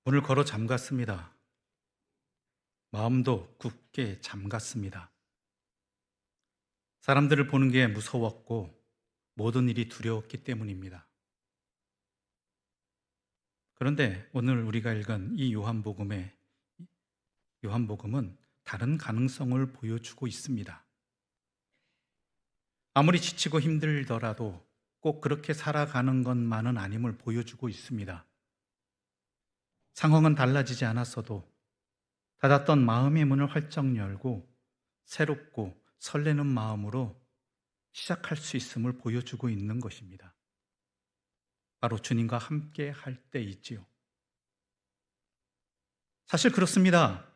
문을 걸어 잠갔습니다. 마음도 굳게 잠갔습니다. 사람들을 보는 게 무서웠고 모든 일이 두려웠기 때문입니다. 그런데 오늘 우리가 읽은 이 요한복음은 다른 가능성을 보여주고 있습니다. 아무리 지치고 힘들더라도 꼭 그렇게 살아가는 것만은 아님을 보여주고 있습니다. 상황은 달라지지 않았어도 닫았던 마음의 문을 활짝 열고 새롭고 설레는 마음으로 시작할 수 있음을 보여주고 있는 것입니다. 바로 주님과 함께 할 때이지요. 사실 그렇습니다.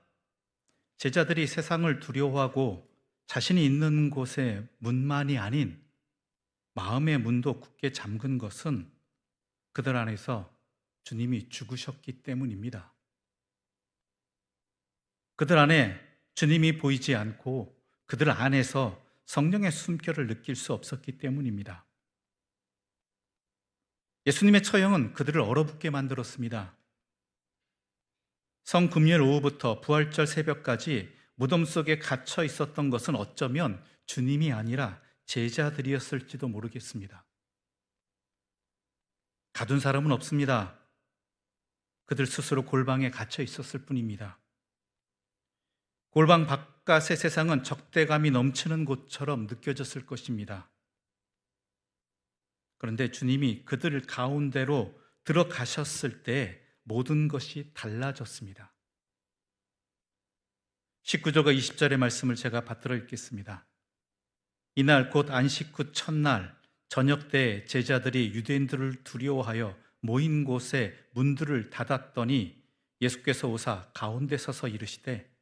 제자들이 세상을 두려워하고 자신이 있는 곳의 문만이 아닌 마음의 문도 굳게 잠근 것은 그들 안에서 주님이 죽으셨기 때문입니다. 그들 안에 주님이 보이지 않고 그들 안에서 성령의 숨결을 느낄 수 없었기 때문입니다. 예수님의 처형은 그들을 얼어붙게 만들었습니다. 성금요일 오후부터 부활절 새벽까지 무덤 속에 갇혀 있었던 것은 어쩌면 주님이 아니라 제자들이었을지도 모르겠습니다. 가둔 사람은 없습니다. 그들 스스로 골방에 갇혀 있었을 뿐입니다. 골방 바깥의 세상은 적대감이 넘치는 곳처럼 느껴졌을 것입니다. 그런데 주님이 그들 가운데로 들어가셨을 때 모든 것이 달라졌습니다. 19절과 20절의 말씀을 제가 받들어 읽겠습니다. 이날 곧 안식 후 첫날 저녁 때 제자들이 유대인들을 두려워하여 모인 곳에 문들을 닫았더니 예수께서 오사 가운데 서서 이르시되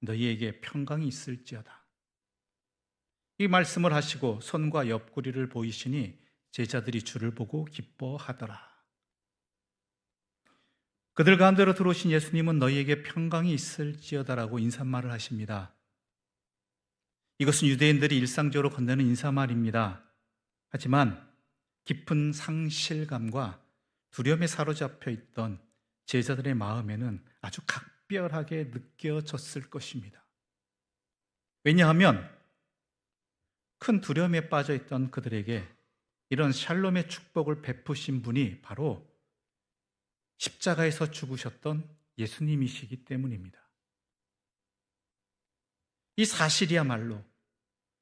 너희에게 평강이 있을지어다. 이 말씀을 하시고 손과 옆구리를 보이시니 제자들이 주를 보고 기뻐하더라. 그들 가운데로 들어오신 예수님은 너희에게 평강이 있을지어다라고 인사말을 하십니다. 이것은 유대인들이 일상적으로 건네는 인사말입니다. 하지만 깊은 상실감과 두려움에 사로잡혀 있던 제자들의 마음에는 아주 각별하게 느껴졌을 것입니다. 왜냐하면 큰 두려움에 빠져 있던 그들에게 이런 샬롬의 축복을 베푸신 분이 바로 십자가에서 죽으셨던 예수님이시기 때문입니다. 이 사실이야말로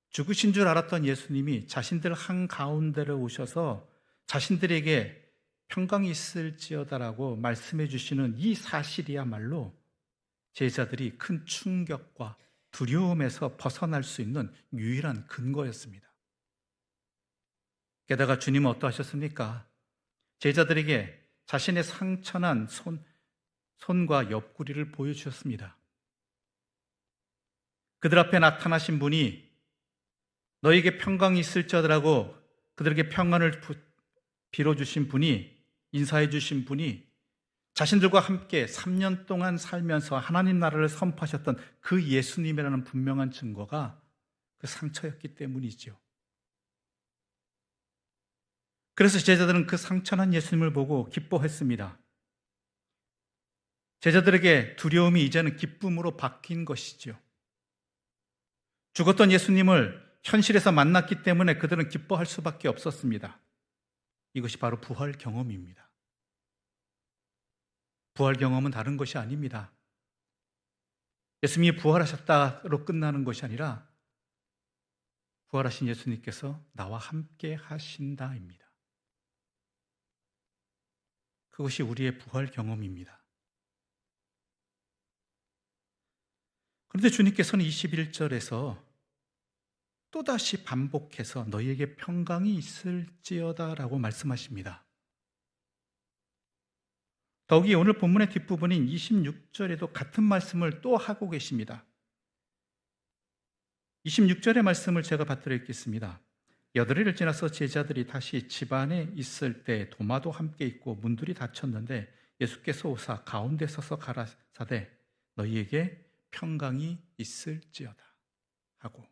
죽으신 줄 알았던 예수님이 자신들 한가운데로 오셔서 자신들에게 평강이 있을지어다라고 말씀해 주시는 이 사실이야말로 제자들이 큰 충격과 두려움에서 벗어날 수 있는 유일한 근거였습니다. 게다가 주님은 어떠하셨습니까? 제자들에게 자신의 상처난 손과 옆구리를 보여주셨습니다. 그들 앞에 나타나신 분이 너에게 평강이 있을지어다라고 그들에게 평안을 빌어주신 분이, 인사해 주신 분이 자신들과 함께 3년 동안 살면서 하나님 나라를 선포하셨던 그 예수님이라는 분명한 증거가 그 상처였기 때문이죠. 그래서 제자들은 그 상처난 예수님을 보고 기뻐했습니다. 제자들에게 두려움이 이제는 기쁨으로 바뀐 것이죠. 죽었던 예수님을 현실에서 만났기 때문에 그들은 기뻐할 수밖에 없었습니다. 이것이 바로 부활 경험입니다. 부활 경험은 다른 것이 아닙니다. 예수님이 부활하셨다로 끝나는 것이 아니라 부활하신 예수님께서 나와 함께 하신다입니다. 그것이 우리의 부활 경험입니다. 그런데 주님께서는 21절에서 또다시 반복해서 너희에게 평강이 있을지어다라고 말씀하십니다. 더욱이 오늘 본문의 뒷부분인 26절에도 같은 말씀을 또 하고 계십니다. 26절의 말씀을 제가 받들어 읽겠습니다. 여드레를 지나서 제자들이 다시 집안에 있을 때 도마도 함께 있고 문들이 닫혔는데 예수께서 오사 가운데 서서 가라사대 너희에게 평강이 있을지어다 하고,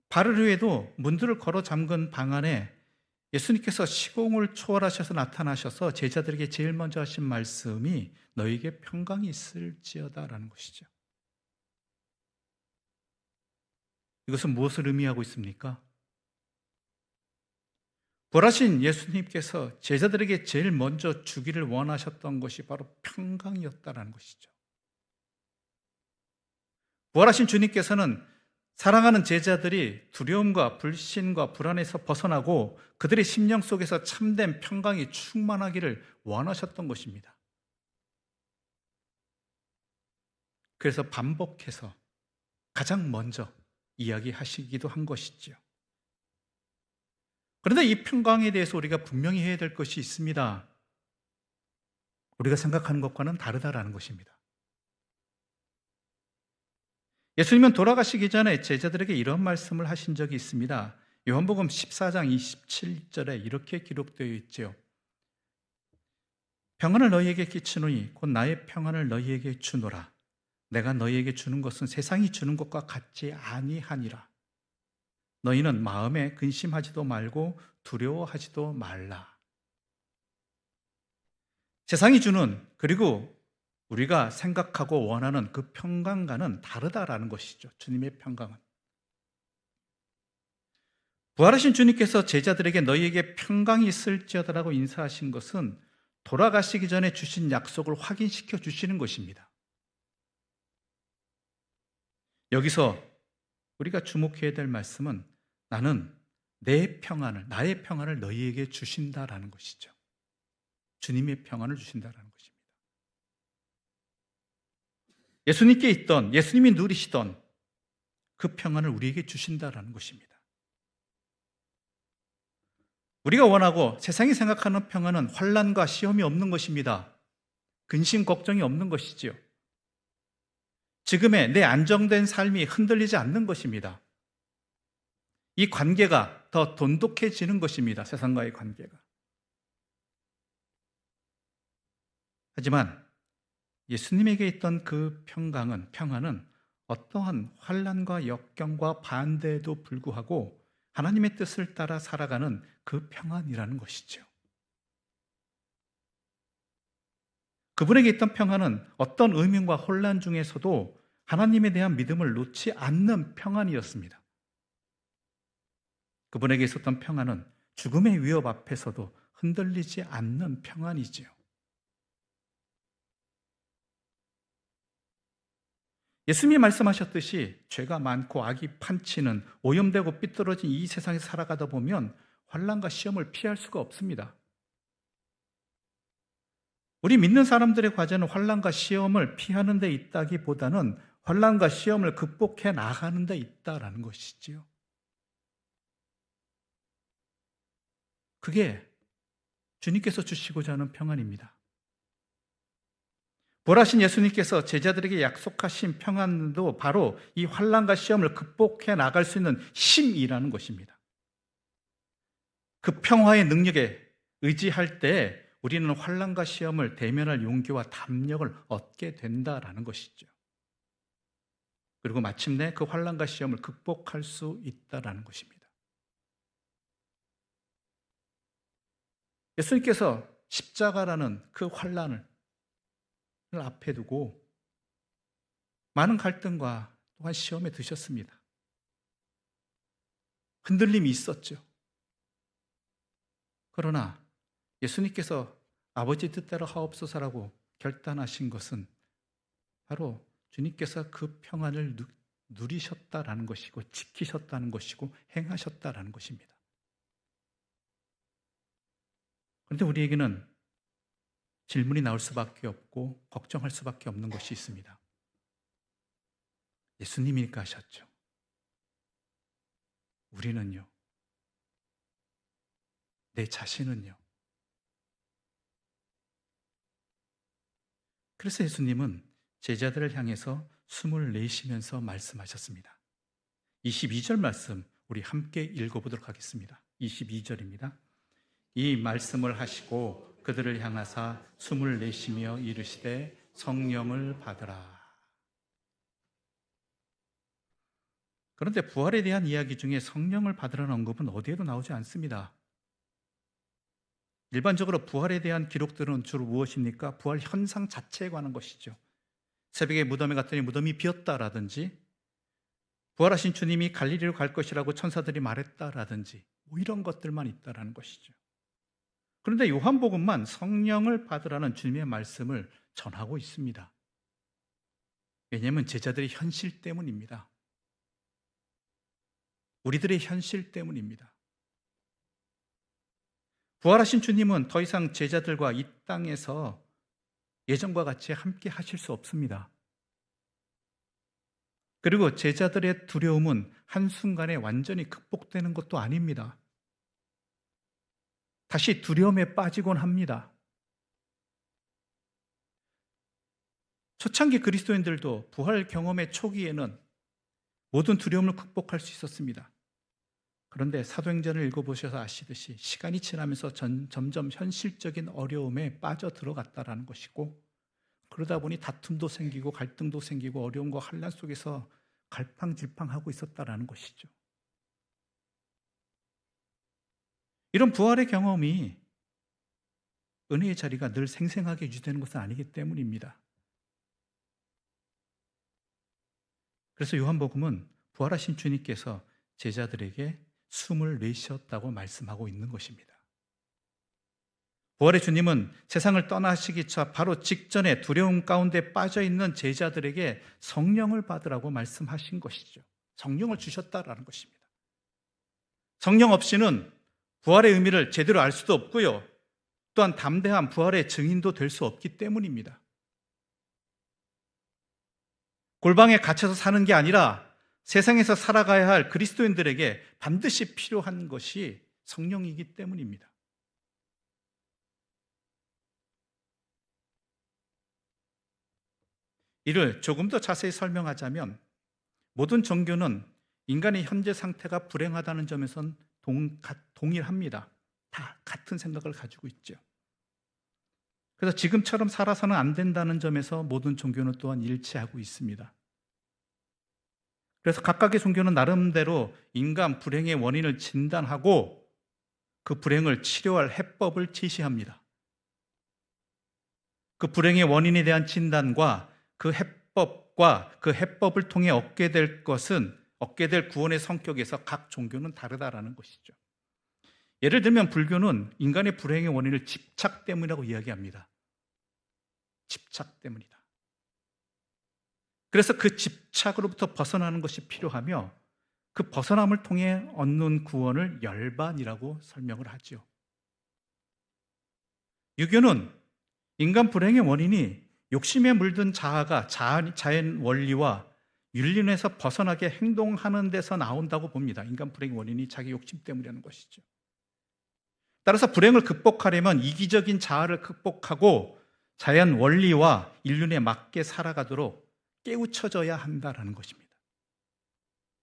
바로 후에도 문들을 걸어 잠근 방 안에 예수님께서 시공을 초월하셔서 나타나셔서 제자들에게 제일 먼저 하신 말씀이 너희에게 평강이 있을지어다라는 것이죠. 이것은 무엇을 의미하고 있습니까? 부활하신 예수님께서 제자들에게 제일 먼저 주기를 원하셨던 것이 바로 평강이었다라는 것이죠. 부활하신 주님께서는 사랑하는 제자들이 두려움과 불신과 불안에서 벗어나고 그들의 심령 속에서 참된 평강이 충만하기를 원하셨던 것입니다. 그래서 반복해서 가장 먼저 이야기하시기도 한 것이지요. 그런데 이 평강에 대해서 우리가 분명히 해야 될 것이 있습니다. 우리가 생각하는 것과는 다르다라는 것입니다. 예수님은 돌아가시기 전에 제자들에게 이런 말씀을 하신 적이 있습니다. 요한복음 14장 27절에 이렇게 기록되어 있죠. 평안을 너희에게 끼치노니 곧 나의 평안을 너희에게 주노라. 내가 너희에게 주는 것은 세상이 주는 것과 같지 아니하니라. 너희는 마음에 근심하지도 말고 두려워하지도 말라. 세상이 주는, 그리고 우리가 생각하고 원하는 그 평강과는 다르다라는 것이죠. 주님의 평강은. 부활하신 주님께서 제자들에게 너희에게 평강이 있을지어다라고 인사하신 것은 돌아가시기 전에 주신 약속을 확인시켜 주시는 것입니다. 여기서 우리가 주목해야 될 말씀은 나는 나의 평안을 너희에게 주신다라는 것이죠. 주님의 평안을 주신다라는 것입니다. 예수님께 있던, 예수님이 누리시던 그 평안을 우리에게 주신다라는 것입니다. 우리가 원하고 세상이 생각하는 평안은 환난과 시험이 없는 것입니다. 근심, 걱정이 없는 것이지요. 지금의 내 안정된 삶이 흔들리지 않는 것입니다. 이 관계가 더 돈독해지는 것입니다. 세상과의 관계가. 하지만 예수님에게 있던 그 평안은 어떠한 환난과 역경과 반대에도 불구하고 하나님의 뜻을 따라 살아가는 그 평안이라는 것이죠. 그분에게 있던 평안은 어떤 의문과 혼란 중에서도 하나님에 대한 믿음을 놓지 않는 평안이었습니다. 그분에게 있었던 평안은 죽음의 위협 앞에서도 흔들리지 않는 평안이지요. 예수님이 말씀하셨듯이 죄가 많고 악이 판치는 오염되고 삐뚤어진 이 세상에 살아가다 보면 환난과 시험을 피할 수가 없습니다. 우리 믿는 사람들의 과제는 환난과 시험을 피하는 데 있다기보다는 환난과 시험을 극복해 나가는 데 있다라는 것이지요. 그게 주님께서 주시고자 하는 평안입니다. 부활하신 예수님께서 제자들에게 약속하신 평안도 바로 이 환난과 시험을 극복해 나갈 수 있는 힘이라는 것입니다. 그 평화의 능력에 의지할 때 우리는 환난과 시험을 대면할 용기와 담력을 얻게 된다라는 것이죠. 그리고 마침내 그 환난과 시험을 극복할 수 있다라는 것입니다. 예수님께서 십자가라는 그 환난을 앞에 두고 많은 갈등과 또한 시험에 드셨습니다. 흔들림이 있었죠. 그러나 예수님께서 아버지 뜻대로 하옵소서라고 결단하신 것은 바로 주님께서 그 평안을 누리셨다라는 것이고 지키셨다는 것이고 행하셨다라는 것입니다. 그런데 우리에게는 질문이 나올 수밖에 없고 걱정할 수밖에 없는 것이 있습니다. 예수님이니까 하셨죠. 우리는요? 내 자신은요? 그래서 예수님은 제자들을 향해서 숨을 내쉬면서 말씀하셨습니다. 22절 말씀 우리 함께 읽어보도록 하겠습니다. 22절입니다. 이 말씀을 하시고 그들을 향하사 숨을 내쉬며 이르시되 성령을 받으라. 그런데 부활에 대한 이야기 중에 성령을 받으라는 언급은 어디에도 나오지 않습니다. 일반적으로 부활에 대한 기록들은 주로 무엇입니까? 부활 현상 자체에 관한 것이죠. 새벽에 무덤에 갔더니 무덤이 비었다라든지, 부활하신 주님이 갈릴리로 갈 것이라고 천사들이 말했다라든지, 뭐 이런 것들만 있다라는 것이죠. 그런데 요한복음만 성령을 받으라는 주님의 말씀을 전하고 있습니다. 왜냐하면 제자들의 현실 때문입니다. 우리들의 현실 때문입니다. 부활하신 주님은 더 이상 제자들과 이 땅에서 예전과 같이 함께 하실 수 없습니다. 그리고 제자들의 두려움은 한순간에 완전히 극복되는 것도 아닙니다. 다시 두려움에 빠지곤 합니다. 초창기 그리스도인들도 부활 경험의 초기에는 모든 두려움을 극복할 수 있었습니다. 그런데 사도행전을 읽어보셔서 아시듯이 시간이 지나면서 점점 현실적인 어려움에 빠져 들어갔다라는 것이고, 그러다 보니 다툼도 생기고 갈등도 생기고 어려움과 환난 속에서 갈팡질팡하고 있었다라는 것이죠. 이런 부활의 경험이 은혜의 자리가 늘 생생하게 유지되는 것은 아니기 때문입니다. 그래서 요한복음은 부활하신 주님께서 제자들에게 숨을 내쉬었다고 말씀하고 있는 것입니다. 부활의 주님은 세상을 떠나시기 바로 직전에 두려움 가운데 빠져있는 제자들에게 성령을 받으라고 말씀하신 것이죠. 성령을 주셨다라는 것입니다. 성령 없이는 부활의 의미를 제대로 알 수도 없고요, 또한 담대한 부활의 증인도 될 수 없기 때문입니다. 골방에 갇혀서 사는 게 아니라 세상에서 살아가야 할 그리스도인들에게 반드시 필요한 것이 성령이기 때문입니다. 이를 조금 더 자세히 설명하자면, 모든 종교는 인간의 현재 상태가 불행하다는 점에선 동일합니다. 다 같은 생각을 가지고 있죠. 그래서 지금처럼 살아서는 안 된다는 점에서 모든 종교는 또한 일치하고 있습니다. 그래서 각각의 종교는 나름대로 인간 불행의 원인을 진단하고 그 불행을 치료할 해법을 제시합니다. 그 불행의 원인에 대한 진단과 그 해법을 통해 얻게 될 구원의 성격에서 각 종교는 다르다라는 것이죠. 예를 들면 불교는 인간의 불행의 원인을 집착 때문이라고 이야기합니다. 집착 때문이다. 그래서 그 집착으로부터 벗어나는 것이 필요하며, 그 벗어남을 통해 얻는 구원을 열반이라고 설명을 하죠. 유교는 인간 불행의 원인이 욕심에 물든 자아가 자연 원리와 윤리에서 벗어나게 행동하는 데서 나온다고 봅니다. 인간 불행의 원인이 자기 욕심 때문이라는 것이죠. 따라서 불행을 극복하려면 이기적인 자아를 극복하고 자연 원리와 인륜에 맞게 살아가도록 깨우쳐져야 한다라는 것입니다.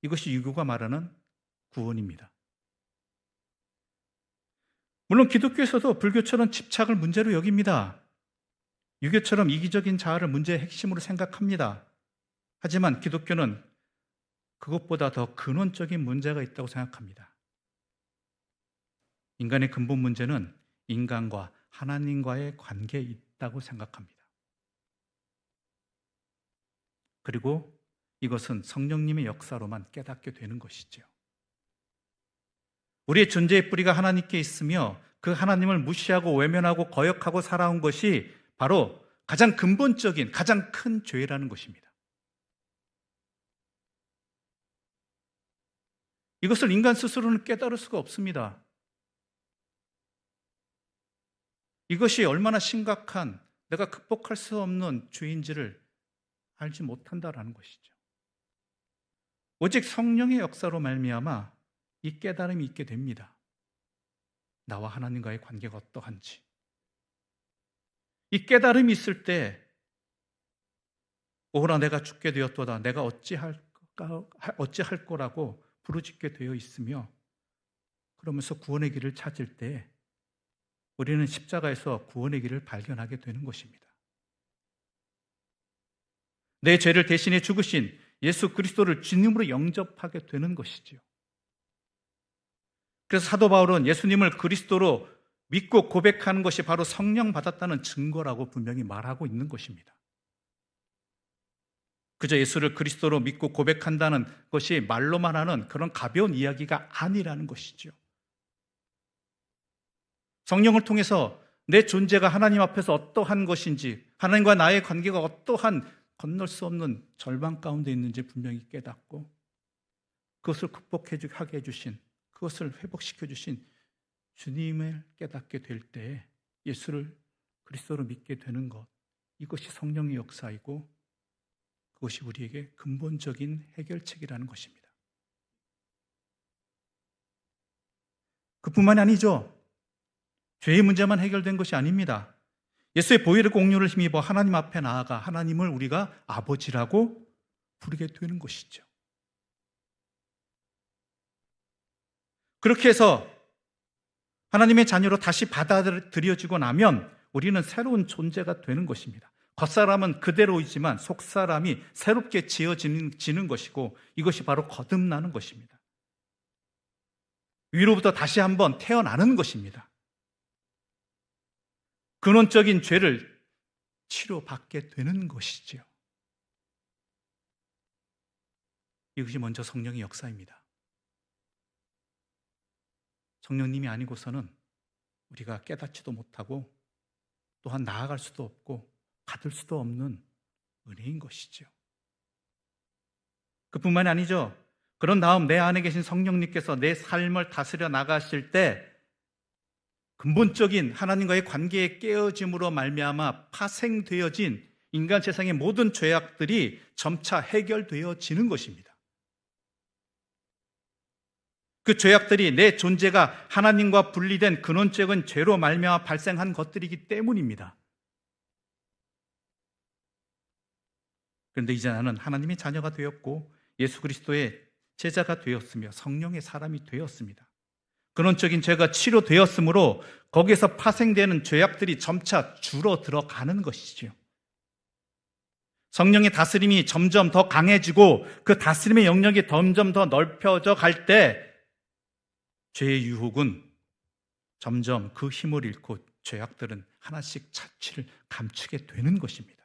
이것이 유교가 말하는 구원입니다. 물론 기독교에서도 불교처럼 집착을 문제로 여깁니다. 유교처럼 이기적인 자아를 문제의 핵심으로 생각합니다. 하지만 기독교는 그것보다 더 근원적인 문제가 있다고 생각합니다. 인간의 근본 문제는 인간과 하나님과의 관계에 있다고 생각합니다. 그리고 이것은 성령님의 역사로만 깨닫게 되는 것이죠. 우리의 존재의 뿌리가 하나님께 있으며 그 하나님을 무시하고 외면하고 거역하고 살아온 것이 바로 가장 근본적인, 가장 큰 죄라는 것입니다. 이것을 인간 스스로는 깨달을 수가 없습니다. 이것이 얼마나 심각한, 내가 극복할 수 없는 죄인지를 알지 못한다라는 것이죠. 오직 성령의 역사로 말미암아 이 깨달음이 있게 됩니다. 나와 하나님과의 관계가 어떠한지. 이 깨달음이 있을 때 오호라 내가 죽게 되었도다, 내가 어찌할 거라고 부르짖게 되어 있으며, 그러면서 구원의 길을 찾을 때 우리는 십자가에서 구원의 길을 발견하게 되는 것입니다. 내 죄를 대신해 죽으신 예수 그리스도를 주님으로 영접하게 되는 것이지요. 그래서 사도 바울은 예수님을 그리스도로 믿고 고백하는 것이 바로 성령 받았다는 증거라고 분명히 말하고 있는 것입니다. 그저 예수를 그리스도로 믿고 고백한다는 것이 말로만 하는 그런 가벼운 이야기가 아니라는 것이죠. 성령을 통해서 내 존재가 하나님 앞에서 어떠한 것인지, 하나님과 나의 관계가 어떠한 건널 수 없는 절망 가운데 있는지 분명히 깨닫고 그것을 극복하게 해주신, 그것을 회복시켜 주신 주님을 깨닫게 될 때 예수를 그리스도로 믿게 되는 것, 이것이 성령의 역사이고 그것이 우리에게 근본적인 해결책이라는 것입니다. 그뿐만이 아니죠. 죄의 문제만 해결된 것이 아닙니다. 예수의 보혈의 공로를 힘입어 하나님 앞에 나아가 하나님을 우리가 아버지라고 부르게 되는 것이죠. 그렇게 해서 하나님의 자녀로 다시 받아들여지고 나면 우리는 새로운 존재가 되는 것입니다. 겉사람은 그대로이지만 속사람이 새롭게 지어지는 것이고 이것이 바로 거듭나는 것입니다. 위로부터 다시 한번 태어나는 것입니다. 근원적인 죄를 치료받게 되는 것이지요. 이것이 먼저 성령의 역사입니다. 성령님이 아니고서는 우리가 깨닫지도 못하고 또한 나아갈 수도 없고 받을 수도 없는 은혜인 것이죠. 그뿐만이 아니죠. 그런 다음 내 안에 계신 성령님께서 내 삶을 다스려 나가실 때 근본적인 하나님과의 관계의 깨어짐으로 말미암아 파생되어진 인간 세상의 모든 죄악들이 점차 해결되어지는 것입니다. 그 죄악들이 내 존재가 하나님과 분리된 근원적인 죄로 말미암아 발생한 것들이기 때문입니다. 그런데 이제 나는 하나님의 자녀가 되었고 예수 그리스도의 제자가 되었으며 성령의 사람이 되었습니다. 근원적인 죄가 치료되었으므로 거기에서 파생되는 죄악들이 점차 줄어들어가는 것이지요. 성령의 다스림이 점점 더 강해지고 그 다스림의 영역이 점점 더 넓혀져 갈 때 죄의 유혹은 점점 그 힘을 잃고 죄악들은 하나씩 자취를 감추게 되는 것입니다.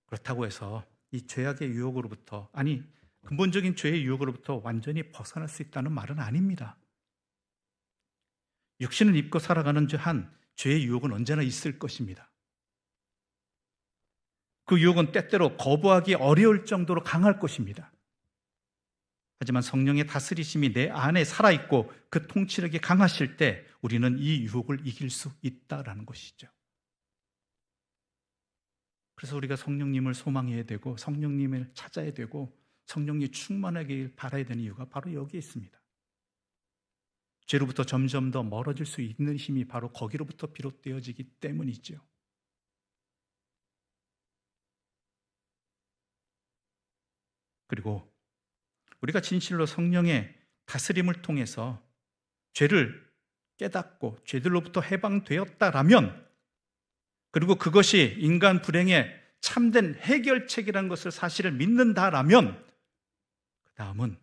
그렇다고 해서 이 죄악의 유혹으로부터, 아니 근본적인 죄의 유혹으로부터 완전히 벗어날 수 있다는 말은 아닙니다. 육신을 입고 살아가는 한 죄의 유혹은 언제나 있을 것입니다. 그 유혹은 때때로 거부하기 어려울 정도로 강할 것입니다. 하지만 성령의 다스리심이 내 안에 살아있고 그 통치력이 강하실 때 우리는 이 유혹을 이길 수 있다라는 것이죠. 그래서 우리가 성령님을 소망해야 되고 성령님을 찾아야 되고 성령이 충만하길 바라야 되는 이유가 바로 여기에 있습니다. 죄로부터 점점 더 멀어질 수 있는 힘이 바로 거기로부터 비롯되어지기 때문이죠. 그리고 우리가 진실로 성령의 다스림을 통해서 죄를 깨닫고 죄들로부터 해방되었다라면, 그리고 그것이 인간 불행의 참된 해결책이라는 것을 사실을 믿는다라면 그 다음은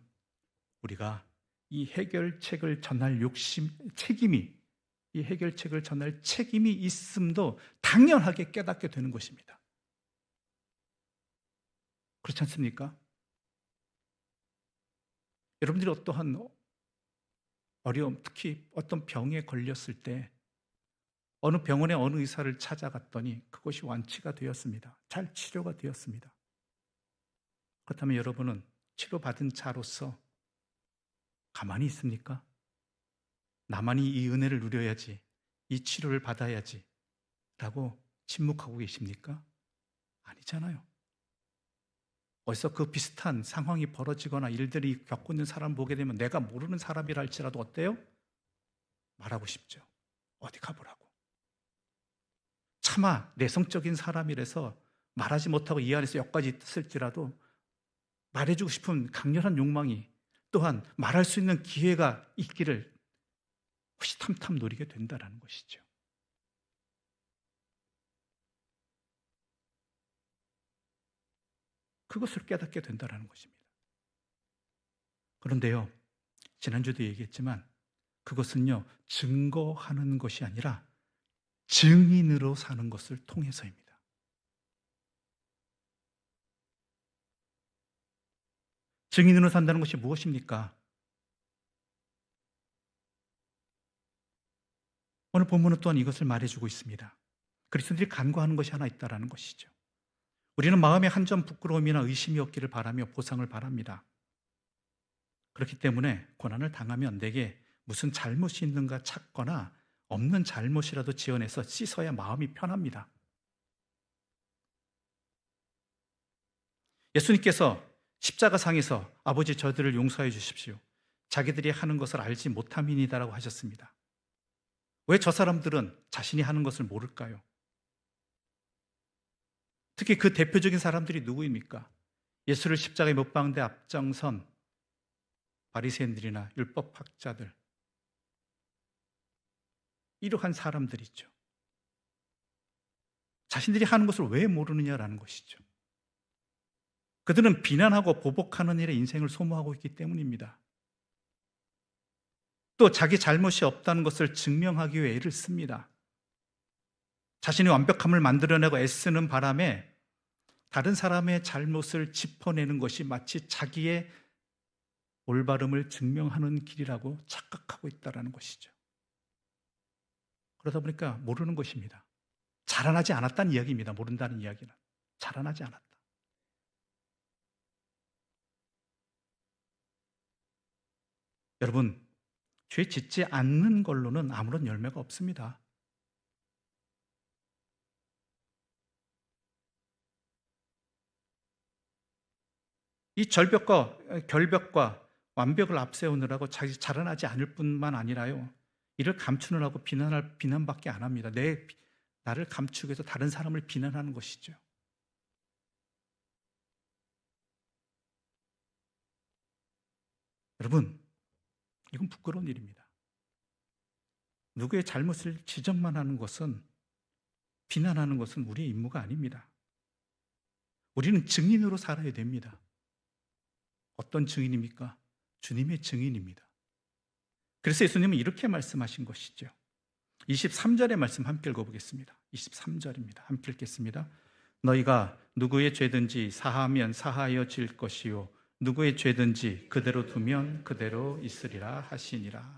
우리가 이 해결책을 전할 이 해결책을 전할 책임이 있음도 당연하게 깨닫게 되는 것입니다. 그렇지 않습니까? 여러분들이 어떠한 어려움, 특히 어떤 병에 걸렸을 때 어느 병원의 어느 의사를 찾아갔더니 그것이 완치가 되었습니다. 잘 치료가 되었습니다. 그렇다면 여러분은 치료받은 자로서 가만히 있습니까? 나만이 이 은혜를 누려야지, 이 치료를 받아야지 라고 침묵하고 계십니까? 아니잖아요. 어디서 그 비슷한 상황이 벌어지거나 일들이 겪고 있는 사람 보게 되면 내가 모르는 사람이라 할지라도 어때요? 말하고 싶죠. 어디 가보라고. 차마 내성적인 사람이라서 말하지 못하고 이 안에서 여기까지 있을지라도 말해주고 싶은 강렬한 욕망이, 또한 말할 수 있는 기회가 있기를 호시탐탐 노리게 된다는 것이죠. 그것을 깨닫게 된다는 것입니다. 그런데요, 지난주도 얘기했지만 그것은요, 증거하는 것이 아니라 증인으로 사는 것을 통해서입니다. 증인으로 산다는 것이 무엇입니까? 오늘 본문은 또한 이것을 말해주고 있습니다. 그리스도인들이 간구하는 것이 하나 있다는 것이죠. 우리는 마음에 한 점 부끄러움이나 의심이 없기를 바라며 보상을 바랍니다. 그렇기 때문에 고난을 당하면 내게 무슨 잘못이 있는가 찾거나 없는 잘못이라도 지어내서 씻어야 마음이 편합니다. 예수님께서 십자가상에서 아버지 저들을 용서해 주십시오, 자기들이 하는 것을 알지 못함이니다라고 하셨습니다. 왜 저 사람들은 자신이 하는 것을 모를까요? 특히 그 대표적인 사람들이 누구입니까? 예수를 십자가에 못 박는 데 앞장선 바리새인들이나 율법학자들, 이러한 사람들이죠. 자신들이 하는 것을 왜 모르느냐라는 것이죠. 그들은 비난하고 보복하는 일에 인생을 소모하고 있기 때문입니다. 또 자기 잘못이 없다는 것을 증명하기 위해 애를 씁니다. 자신의 완벽함을 만들어내고 애쓰는 바람에 다른 사람의 잘못을 짚어내는 것이 마치 자기의 올바름을 증명하는 길이라고 착각하고 있다는 것이죠. 그러다 보니까 모르는 것입니다. 자라나지 않았다는 이야기입니다. 모른다는 이야기는 자라나지 않았다. 여러분, 죄 짓지 않는 걸로는 아무런 열매가 없습니다. 이 결벽과 완벽을 앞세우느라고 자기 자라나지 않을 뿐만 아니라요, 이를 감추느라고 비난밖에 안 합니다. 나를 감추기 위해서 다른 사람을 비난하는 것이죠. 여러분, 이건 부끄러운 일입니다. 누구의 잘못을 지적만 하는 것은, 비난하는 것은 우리의 임무가 아닙니다. 우리는 증인으로 살아야 됩니다. 어떤 증인입니까? 주님의 증인입니다. 그래서 예수님은 이렇게 말씀하신 것이죠. 23절의 말씀 함께 읽어보겠습니다. 23절입니다. 함께 읽겠습니다. 너희가 누구의 죄든지 사하면 사하여질 것이요 누구의 죄든지 그대로 두면 그대로 있으리라 하시니라.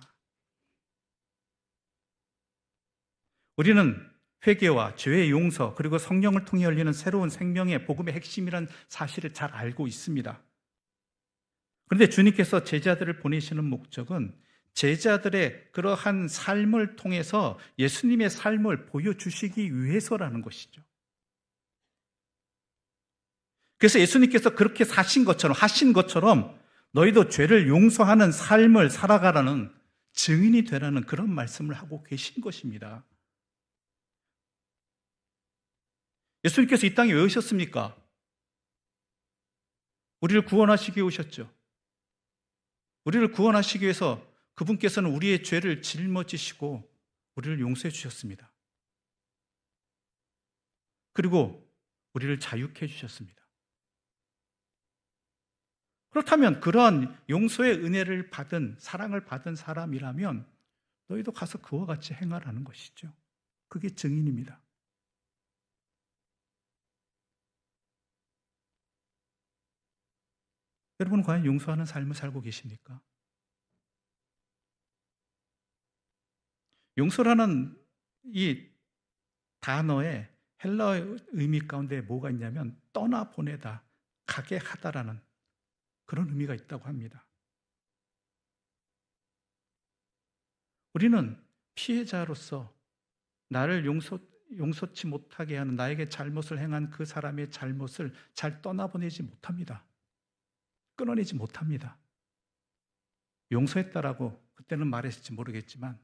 우리는 회개와 죄의 용서 그리고 성령을 통해 열리는 새로운 생명의 복음의 핵심이란 사실을 잘 알고 있습니다. 그런데 주님께서 제자들을 보내시는 목적은 제자들의 그러한 삶을 통해서 예수님의 삶을 보여주시기 위해서라는 것이죠. 그래서 예수님께서 그렇게 하신 것처럼 너희도 죄를 용서하는 삶을 살아가라는, 증인이 되라는 그런 말씀을 하고 계신 것입니다. 예수님께서 이 땅에 왜 오셨습니까? 우리를 구원하시기 위해 오셨죠. 우리를 구원하시기 위해서 그분께서는 우리의 죄를 짊어지시고 우리를 용서해 주셨습니다. 그리고 우리를 자유케 해주셨습니다. 그렇다면 그러한 용서의 은혜를 받은, 사랑을 받은 사람이라면 너희도 가서 그와 같이 행하라는 것이죠. 그게 증인입니다. 여러분은 과연 용서하는 삶을 살고 계십니까? 용서라는 이 단어의 헬라어 의미 가운데 뭐가 있냐면 떠나보내다, 가게 하다라는 그런 의미가 있다고 합니다. 우리는 피해자로서 나를 용서치 못하게 하는, 나에게 잘못을 행한 그 사람의 잘못을 잘 떠나보내지 못합니다. 끊어내지 못합니다. 용서했다라고 그때는 말했을지 모르겠지만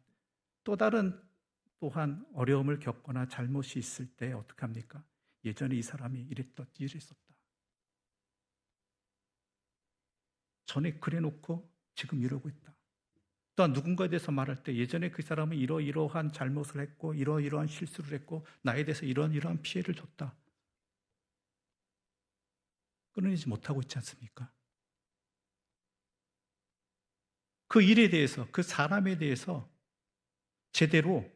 또한 어려움을 겪거나 잘못이 있을 때 어떻게 합니까? 예전에 이 사람이 이랬었다. 전에 그래놓고 지금 이러고 있다. 또한 누군가에 대해서 말할 때 예전에 그 사람은 이러이러한 잘못을 했고 이러이러한 실수를 했고 나에 대해서 이러이러한 피해를 줬다. 끊어내지 못하고 있지 않습니까? 그 일에 대해서, 그 사람에 대해서 제대로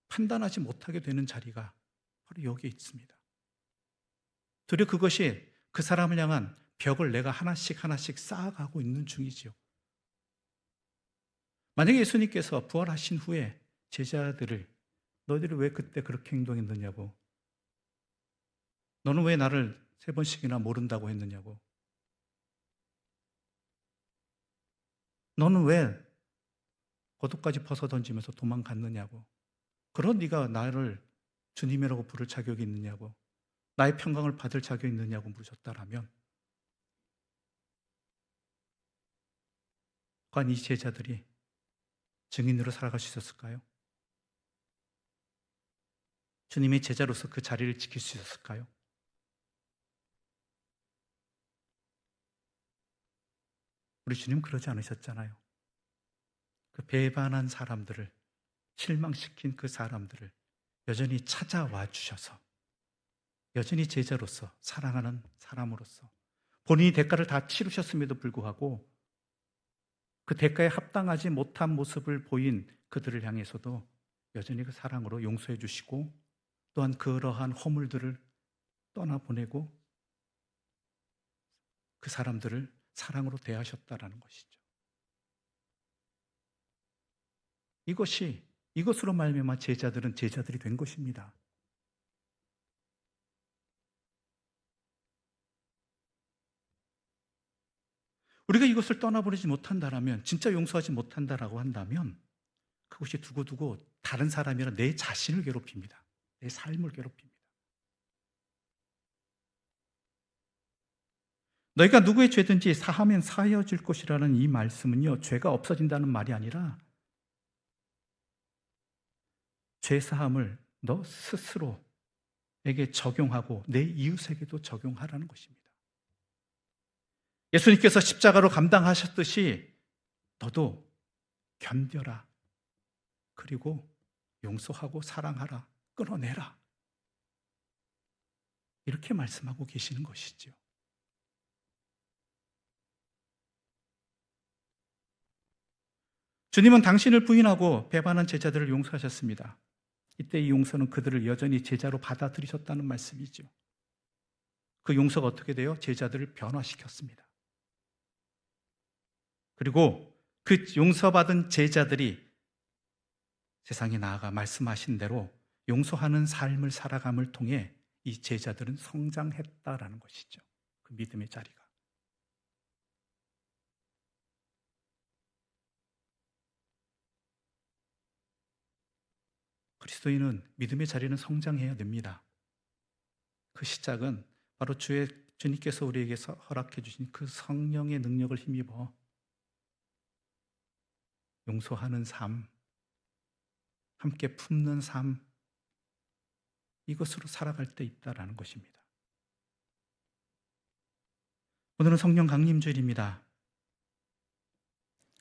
판단하지 못하게 되는 자리가 바로 여기에 있습니다. 도리어 그것이 그 사람을 향한 벽을 내가 하나씩 하나씩 쌓아가고 있는 중이지요. 만약에 예수님께서 부활하신 후에 제자들을 너희들이 왜 그때 그렇게 행동했느냐고, 너는 왜 나를 3번씩이나 모른다고 했느냐고, 너는 왜 겉옷까지 벗어 던지면서 도망갔느냐고, 그런 네가 나를 주님이라고 부를 자격이 있느냐고, 나의 평강을 받을 자격이 있느냐고 물으셨다라면, 과연 이 제자들이 증인으로 살아갈 수 있었을까요? 주님의 제자로서 그 자리를 지킬 수 있었을까요? 우리 주님 그러지 않으셨잖아요. 그 배반한 사람들을, 실망시킨 그 사람들을 여전히 찾아와 주셔서 여전히 제자로서, 사랑하는 사람으로서 본인이 대가를 다 치르셨음에도 불구하고 그 대가에 합당하지 못한 모습을 보인 그들을 향해서도 여전히 그 사랑으로 용서해 주시고, 또한 그러한 허물들을 떠나보내고 그 사람들을 사랑으로 대하셨다라는 것이죠. 이것으로 말미암아 제자들은 제자들이 된 것입니다. 우리가 이것을 떠나버리지 못한다라면, 진짜 용서하지 못한다라고 한다면 그것이 두고두고 다른 사람이나 내 자신을 괴롭힙니다. 내 삶을 괴롭힙니다. 너희가 누구의 죄든지 사하면 사하여질 것이라는 이 말씀은요, 죄가 없어진다는 말이 아니라 죄 사함을 너 스스로에게 적용하고 내 이웃에게도 적용하라는 것입니다. 예수님께서 십자가로 감당하셨듯이 너도 견뎌라. 그리고 용서하고 사랑하라. 끊어내라. 이렇게 말씀하고 계시는 것이죠. 주님은 당신을 부인하고 배반한 제자들을 용서하셨습니다. 이때 이 용서는 그들을 여전히 제자로 받아들이셨다는 말씀이죠. 그 용서가 어떻게 돼요? 제자들을 변화시켰습니다. 그리고 그 용서받은 제자들이 세상에 나아가 말씀하신 대로 용서하는 삶을 살아감을 통해 이 제자들은 성장했다라는 것이죠. 그 믿음의 자리가. 그리스도인은 믿음의 자리는 성장해야 됩니다. 그 시작은 바로 주님께서 우리에게 허락해 주신 그 성령의 능력을 힘입어 용서하는 삶, 함께 품는 삶, 이것으로 살아갈 때 있다라는 것입니다. 오늘은 성령 강림주일입니다.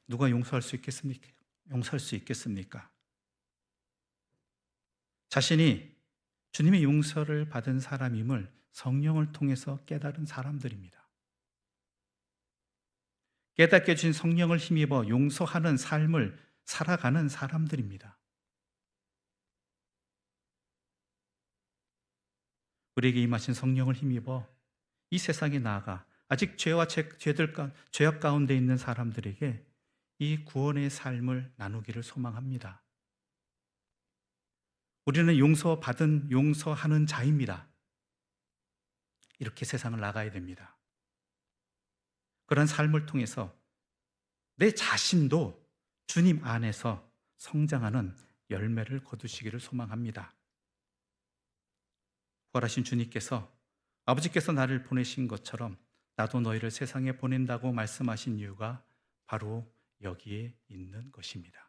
누가 용서할 수 있겠습니까? 용서할 수 있겠습니까? 자신이 주님의 용서를 받은 사람임을 성령을 통해서 깨달은 사람들입니다. 깨닫게 해준 성령을 힘입어 용서하는 삶을 살아가는 사람들입니다. 우리에게 임하신 성령을 힘입어 이 세상에 나아가 아직 죄악 가운데 있는 사람들에게 이 구원의 삶을 나누기를 소망합니다. 우리는 용서하는 자입니다. 이렇게 세상을 나가야 됩니다. 그런 삶을 통해서 내 자신도 주님 안에서 성장하는 열매를 거두시기를 소망합니다. 부활하신 주님께서 아버지께서 나를 보내신 것처럼 나도 너희를 세상에 보낸다고 말씀하신 이유가 바로 여기에 있는 것입니다.